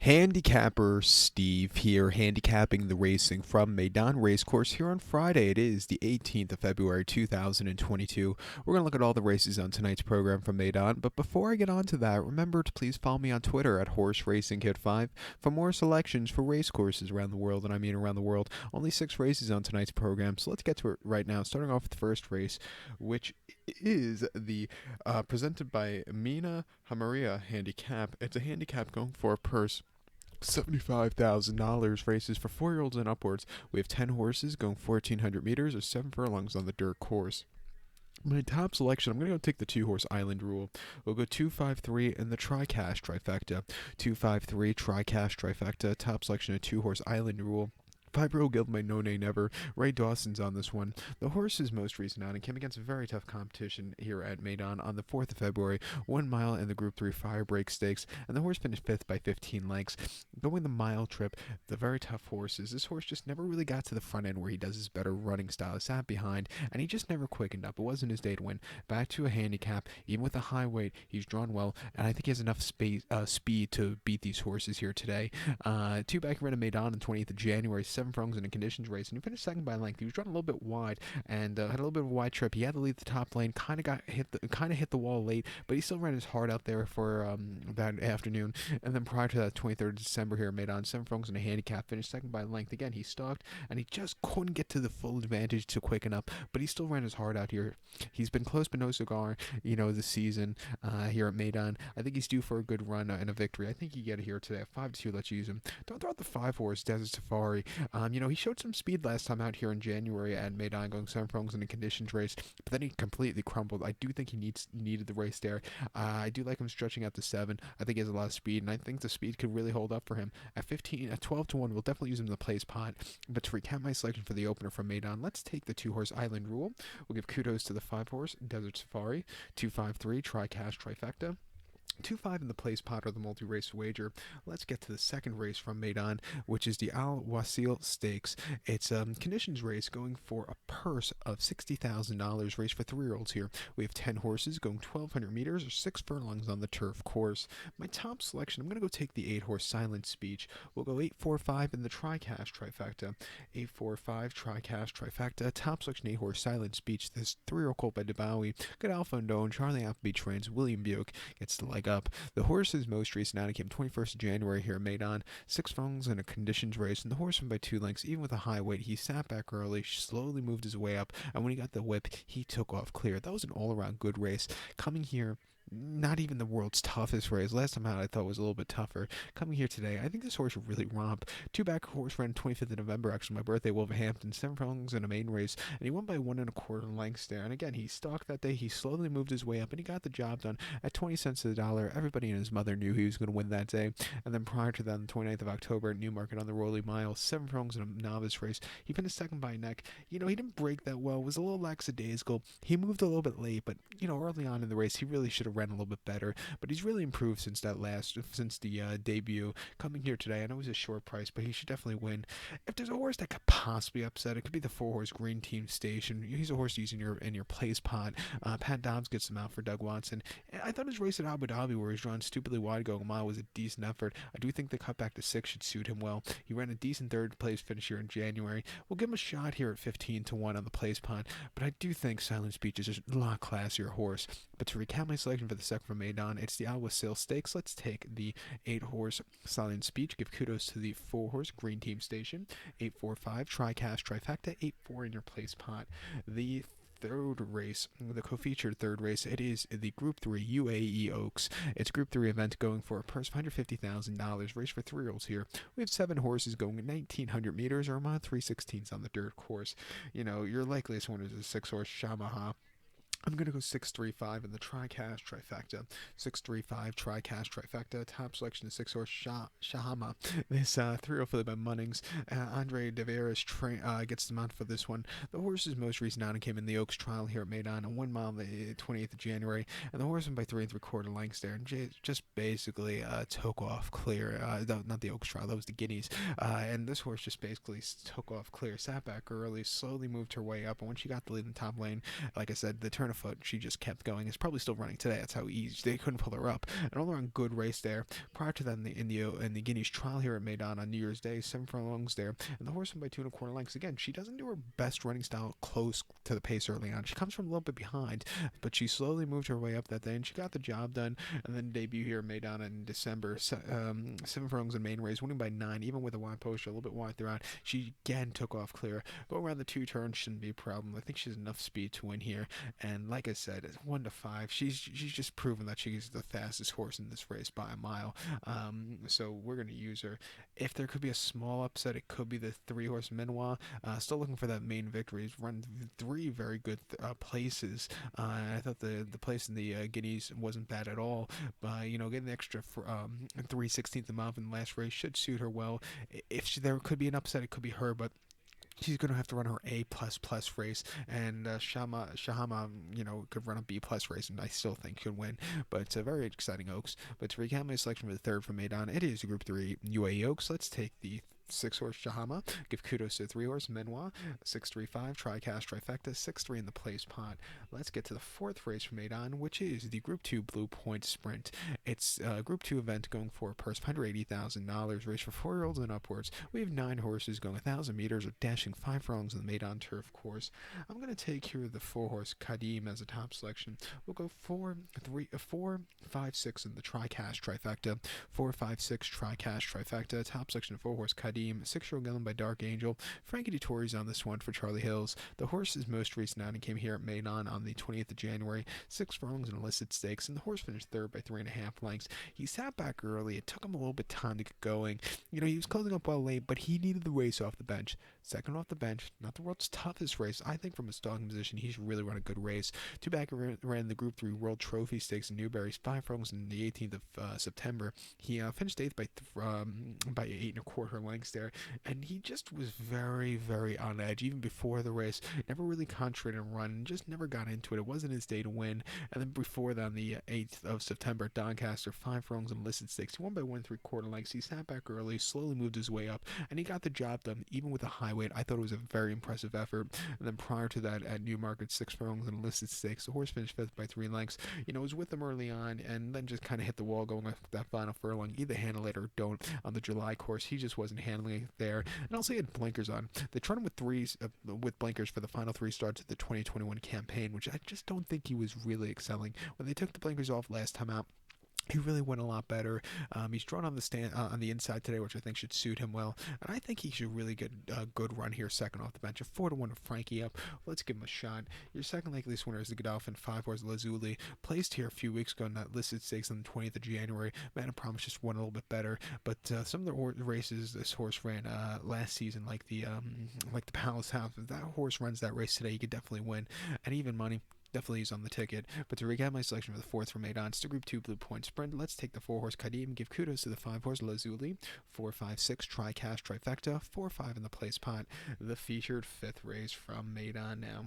Handicapper Steve here, handicapping the racing from Meydan Racecourse here on Friday. It is the 18th of February 2022. We're going to look at all the races on tonight's program from Meydan, but before I get on to that, remember to please follow me on Twitter at Horse Racing Kid 5 for more selections for racecourses around the world, and I mean around the world. Only 6 races on tonight's program, so let's get to it right now, starting off with the first race, which is the presented by Mina Hamaria handicap. It's a handicap going for a purse $75,000. Races for 4-year-olds and upwards. We have 10 horses going 1,400 meters or 7 furlongs on the dirt course. My top selection, I'm going to go take the 2-horse Island Rule. We'll go 253 in the Tri-Cash Trifecta. 253 Tri-Cash Trifecta. Top selection of 2-horse Island Rule. 5-year-old Guild by No Nay Never. Ray Dawson's on this one. The horse's most recent outing came against a very tough competition here at Meydan on the 4th of February, 1 mile in the Group 3 Firebreak Stakes, and the horse finished 5th by 15 lengths. Going the mile trip, the very tough horses, this horse just never really got to the front end where he does his better running style. He sat behind, and he just never quickened up. It wasn't his day to win. Back to a handicap, even with a high weight, he's drawn well, and I think he has enough speed to beat these horses here today. 2 back ran at Meydan on the 28th of January, 7 furlongs in a conditions race, and he finished second by length. He was drawn a little bit wide and had a little bit of a wide trip. He had to leave the top lane, kind of hit the wall late, but he still ran his heart out there for that afternoon. And then prior to that, 23rd of December here, made on 7 furlongs in a handicap, finished second by length. Again, he stalked and he just couldn't get to the full advantage to quicken up, but he still ran his heart out here. He's been close but no cigar, this season here at Meydan. I think he's due for a good run and a victory. I think he get it here today. 5-2, let's use him. Don't throw out the 5-horse Desert Safari. He showed some speed last time out here in January at Meydan, going 7 furlongs in a conditions race, but then he completely crumbled. I do think he needed the race there. I do like him stretching out to 7. I think he has a lot of speed, and I think the speed could really hold up for him. At 12 to 1, we'll definitely use him in the place pot. But to recap my selection for the opener from Meydan, let's take the 2-horse Island Rule. We'll give kudos to the 5-horse Desert Safari, 253 Tri-Cash Trifecta. 2-5 in the place pot or the multi-race wager. Let's get to the second race from Meydan, which is the Alwa Sil Stakes. It's a conditions race going for a purse of $60,000. Race for 3-year-olds here. We have 10 horses going 1,200 meters or 6 furlongs on the turf course. My top selection, I'm going to go take the 8-horse Silent Speech. We'll go 8-4-5 in the Tri-Cash Trifecta. 8-4-5 Tri-Cash Trifecta. Top selection 8-horse Silent Speech. This 3-year-old colt by DeBowie. Good Alpha and Doan. Charlie Appleby trains. William Buick gets the leg up. The horse's most recent outing came 21st of January here at Meydan. 6 furlongs in a conditions race, and the horse won by 2 lengths. Even with a high weight, he sat back early, slowly moved his way up, and when he got the whip, he took off clear. That was an all-around good race. Coming here, not even the world's toughest race. Last time out, I thought was a little bit tougher. Coming here today, I think this horse will really romp. 2 back horse ran 25th of November, actually my birthday, Wolverhampton. 7 furlongs in a main race, and he won by 1 1/4 lengths there. And again, he stalked that day. He slowly moved his way up, and he got the job done at 20 cents to the dollar. Everybody and his mother knew he was going to win that day. And then prior to that, on the 29th of October at Newmarket on the Rolly Mile, 7 furlongs in a novice race. He finished second by neck. He didn't break that well. It was a little lackadaisical. He moved a little bit late, but early on in the race, he really should have ran a little bit better. But he's really improved since the debut. Coming here today, I know he's a short price, but he should definitely win. If there's a horse that could possibly upset, it could be the 4-horse Green Team Station. He's a horse to use in your place pot. Pat Dobbs gets him out for Doug Watson. I thought his race at Abu Dhabi, where he's drawn stupidly wide going a mile, was a decent effort. I do think the cut back to 6 should suit him well. He ran a decent 3rd place finish here in January. We'll give him a shot here at 15 to 1 on the place pot, but I do think Silent Speech is just a lot classier horse. But to recap my selection for the second from Meydan, it's the Alwa Sil Stakes. Let's take the 8-horse Silent Speech. Give kudos to the 4-horse Green Team Station. 8-4-5 Tri-Cash Trifecta. 8-4 in your place pot. The third race, the co-featured third race, it is the Group 3 UAE Oaks. It's a Group 3 event going for a purse of $150,000. Race for 3-year-olds here. We have 7 horses going 1,900 meters or a mile 3/16 on the dirt course. Your likeliest one is a 6-horse Shamaha. I'm going to go 6-3-5 in the Tri-Cash Trifecta. 6-3-5 Tri-Cash Trifecta. Top selection is 6-horse Shahama. This 3-year-old filly by Munnings. Andre De Veras gets the mount for this one. The horse's most recent outing came in the Oaks trial here at Meydan on 1 mile the 28th of January. And the horse won by 3 3/4 lengths there. And just basically took off clear. Not the Oaks trial, that was the Guineas. And this horse just basically took off clear. Sat back early, slowly moved her way up. And when she got the lead in the top lane, like I said, the turn turn of foot, she just kept going. It's probably still running today. That's how easy they couldn't pull her up. An all-around good race there. Prior to that, in the Guineas trial here at Meydan on New Year's Day, 7 furlongs there, and the horse won by 2 1/4 lengths. Again, she doesn't do her best running style close to the pace early on. She comes from a little bit behind, but she slowly moved her way up that day, and she got the job done. And then debut here at Meydan in December, 7 furlongs in main race, winning by 9, even with a wide poster, a little bit wide throughout. She again took off clear. Going around the 2 turns shouldn't be a problem. I think she has enough speed to win here. And like I said, it's 1-5. She's just proven that she's the fastest horse in this race by a mile. So we're going to use her. If there could be a small upset, it could be the 3-horse Minois. Still looking for that main victory. He's run 3 very good places. I thought the place in the Guineas wasn't bad at all. Getting the extra 3/16 a mile in the last race should suit her well. If there could be an upset, it could be her, but she's going to have to run her A++ race, and Shahama, could run a B+ race, and I still think could win. But it's a very exciting Oaks. But to recap my selection for the third from Meydan, it is Group 3 UAE Oaks. Let's take the 6-horse Shahama. Give kudos to 3-horse Minois. 6-3-5 Tricast Trifecta. 6-3 in the place pot. Let's get to the fourth race from Meydan, which is the Group 2 Blue Point Sprint. It's a Group 2 event going for a purse of $180,000, race for 4-year-olds and upwards. We have 9 horses going 1,000 meters or dashing 5 furlongs in the Meydan turf course. I'm going to take here the 4-horse Kadim as a top selection. We'll go 4, 5, 6 in the Tricast Trifecta. 4, 5, 6 Tricast Trifecta. Top selection of 4-horse Kadim. 6-year-old Gillum by Dark Angel. Frankie Dettori's on this one for Charlie Hills. The horse's most recent outing came here at Meydan on the 20th of January. 6 furlongs in illicit stakes, and the horse finished third by 3.5 lengths. He sat back early. It took him a little bit of time to get going. He was closing up well late, but he needed the race off the bench. Second off the bench, not the world's toughest race. I think from a stalking position, he's really run a good race. Two back ran the Group 3 World Trophy Stakes in Newbury's 5 furlongs on the 18th of September. He finished 8th by 8.25 lengths there, and he just was very, very on edge even before the race. Never really concentrated on run, just never got into it. It wasn't his day to win. And then before that, on the 8th of September, Doncaster, 5 furlongs in illicit stakes. He won by 1.75 lengths. He sat back early, slowly moved his way up, and he got the job done even with a high weight. I thought it was a very impressive effort. And then prior to that, at Newmarket, 6 furlongs in illicit stakes. The horse finished 5th by 3 lengths. Was with him early on, and then just kind of hit the wall going up that final furlong. Either handle it or don't. On the July course, he just wasn't handling it there. And also he had blinkers on. They tried him with blinkers for the final 3 starts of the 2021 campaign, which I just don't think he was really excelling. When they took the blinkers off last time out, he really went a lot better. He's drawn on the stand on the inside today, which I think should suit him well. And I think he should really get a good run here, second off the bench. A 4-1 to Frankie up. Let's give him a shot. Your second likeliest winner is the Godolphin 5-horse Lazuli, placed here a few weeks ago in that listed stakes on the 20th of January. Man of Promise just won a little bit better, but some of the races this horse ran last season, like the Palace House, if that horse runs that race today, he could definitely win. And even money. Definitely he's on the ticket. But to recap my selection for the fourth from Meydan, it's the Group 2 Blue Point Sprint. Let's take the 4-horse Kadim. Give kudos to the 5-horse Lazuli. 4, 5, 6 Tricast Trifecta. 4, 5 in the place pot. The featured 5th race from Meydan now.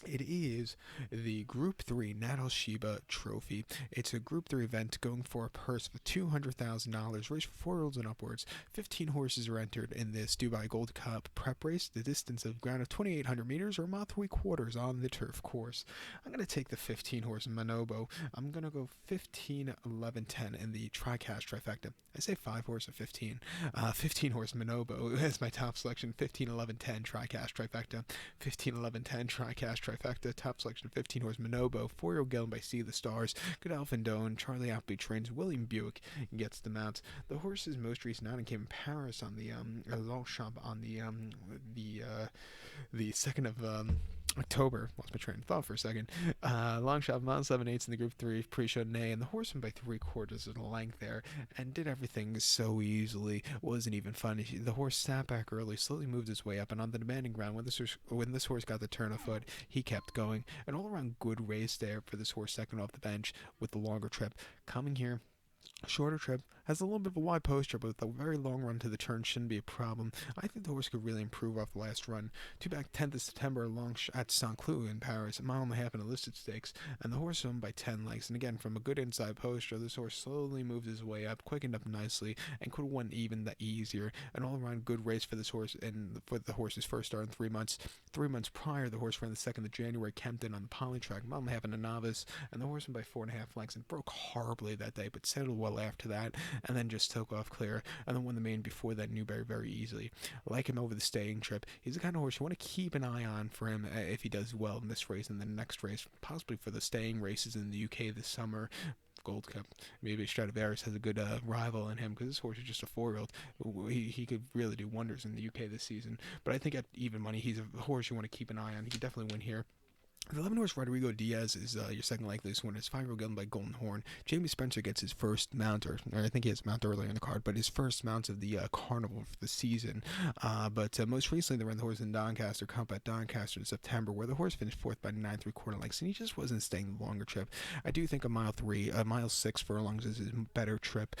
It is the Group 3 Nad Al Sheba Trophy. It's a Group 3 event going for a purse of $200,000, race for 4-year-olds and upwards. 15 horses are entered in this Dubai Gold Cup prep race. The distance of ground of 2,800 meters or a mile 3/4 on the turf course. I'm going to take the 15-horse Manobo. I'm going to go 15, 11, 10 in the Tricast Trifecta. I say 5-horse or 15. 15-horse Manobo is my top selection. 15, 11, 10 Tricast Trifecta. 15, 11, 10 Tricast Trifecta. Top selection 15-horse Manobo. 4-year-old Gillum by Sea the Stars. Godolphin Doan. Charlie Appleby trains. William Buick gets the mounts. The horse's most recent outing came in Paris on the Longchamp on the 2nd of October. Lost my train of thought for a second. Longshot, mile 7/8 in the Group 3 pre-show nay, and the horse went by 3/4 of the length there and did everything so easily. Wasn't even fun. The horse sat back early, slowly moved his way up, and on the demanding ground, when this horse got the turn of foot, he kept going. An all-around good race there for this horse, second off the bench with the longer trip. Coming here, Shorter trip, has a little bit of a wide poster, but with a very long run to the turn shouldn't be a problem. I think the horse could really improve off the last run. Two back 10th of September at Saint Cloud in Paris, a mile and a half in a listed stakes, and the horse won by 10 lengths. And again, from a good inside poster, this horse slowly moved his way up, quickened up nicely, and could have won even that easier. An all-around good race for this horse, and for the horse's first start in 3 months. 3 months prior, the horse ran the 2nd of January, Kempton on the poly track, mile and a half in a novice, and the horse won by 4.5 lengths and broke horribly that day, but settled well after that, and then just took off clear, and then won the main before that Newberry very easily. I like him over the staying trip. He's the kind of horse you want to keep an eye on for him if he does well in this race and the next race, possibly for the staying races in the UK this summer. Gold Cup. Maybe Stradivarius has a good rival in him because this horse is just a 4-year-old. He could really do wonders in the UK this season. But I think at even money, he's a horse you want to keep an eye on. He could definitely win here. The 11 horse Rodrigo Diaz is your second likeliest winner. It's 5-year-old Given by Golden Horn. Jamie Spencer gets his first mount, or I think he has a mount earlier in the card, but his first mount of the carnival for the season. But most recently, they ran the horse in Doncaster Cup at Doncaster in September, where the horse finished fourth by 9 3/4 lengths, and he just wasn't staying the longer trip. I do think a mile 6 furlongs is his better trip.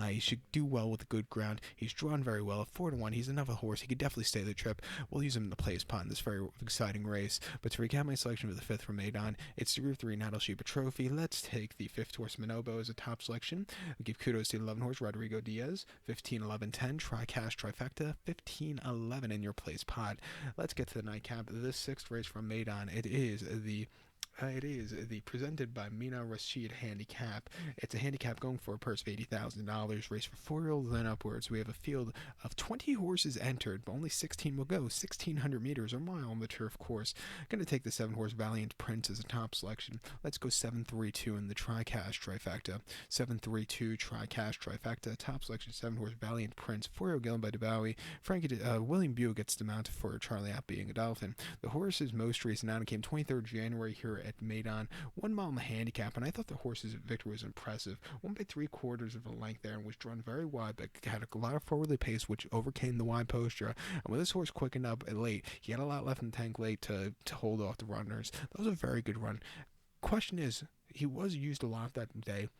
He should do well with the good ground. He's drawn very well. At 4-1, he's enough a horse. He could definitely stay the trip. We'll use him in the place pot in this very exciting race. But to recap my selection for the 5th from Meydan, it's the Group 3 Nad Al Sheba Trophy. Let's take the 5th horse Manobo as a top selection. We give kudos to the 11 horse Rodrigo Diaz. 15, 11, 10. Tri-cash trifecta. 15, 11 in your place pot. Let's get to the nightcap. This 6th race from Meydan. It is the presented by Meydan Racecourse handicap. It's a handicap going for a purse of $80,000. Race for 4-year-olds and upwards. We have a field of 20 horses entered, but only 16 will go. 1,600 meters or mile on the turf course. Going to take the 7 horse Valiant Prince as a top selection. Let's go 7-3-2 in the tri-cash trifecta. 7-3-2 tri-cash trifecta. Top selection 7 horse Valiant Prince. 4-year-old Given by Dubois. William Bew gets the mount for Charlie App being a Dolphin. The horse's most recent outing came 23rd January here at Meydan. 1 mile in the handicap, and I thought the horse's victory was impressive. 1 by 3/4 of a length there, and was drawn very wide, but had a lot of forwardly pace, which overcame the wide posture. And when this horse quickened up late, he had a lot left in the tank late to hold off the runners. That was a very good run. Question is, he was used a lot that day.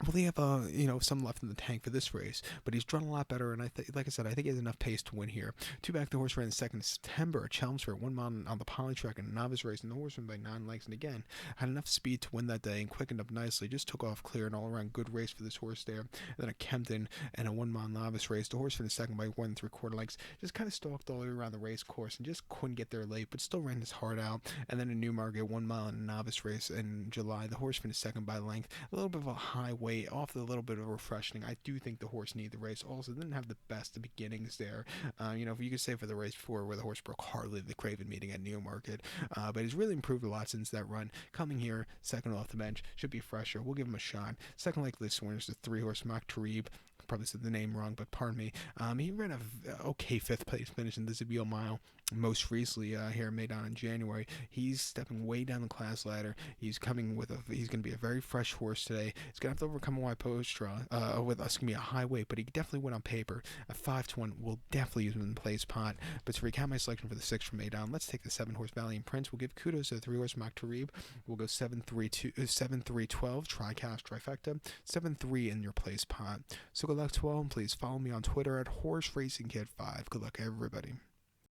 Will he have some left in the tank for this race? But he's drawn a lot better, and like I said, I think he has enough pace to win here. 2 back, the horse ran the 2nd of September at Chelmsford, 1 mile on the poly track in a novice race, and the horse ran by 9 lengths, and again had enough speed to win that day and quickened up nicely. Just took off clear, and all around good race for this horse there. And then at Kempton and a 1 mile novice race, the horse finished 2nd by 1 3/4 lengths. Just kind of stalked all the way around the race course and just couldn't get there late, but still ran his heart out. And then in Newmarket, 1 mile in a novice race in July, the horse finished 2nd by length. A little bit of a high weight off the little bit of refreshing. I do think the horse needed the race. Also, didn't have the best beginnings there. If you could say for the race before, where the horse broke hardly the Craven meeting at Newmarket, but he's really improved a lot since that run. Coming here, 2nd off the bench, should be fresher. We'll give him a shot. Second likeliest winner is the 3 horse Mock Tarib. Probably said the name wrong, but pardon me. He ran a okay 5th place finish in the Zabeel Mile most recently here at Meydan in January. He's stepping way down the class ladder. He's coming he's going to be a very fresh horse today. He's going to have to overcome a wide posture with us, going to be a high weight, but he definitely went on paper. At 5-1, we'll definitely use him in the place pot. But to recap my selection for the 6th from Meydan, let's take the 7 horse Valiant Prince. We'll give kudos to the 3 horse Mock Tarib. We'll go 7-3-12, tri-cash trifecta, 7-3 in your place pot. So good luck to all, and please follow me on Twitter at HorseRacingKid5. Good luck, everybody.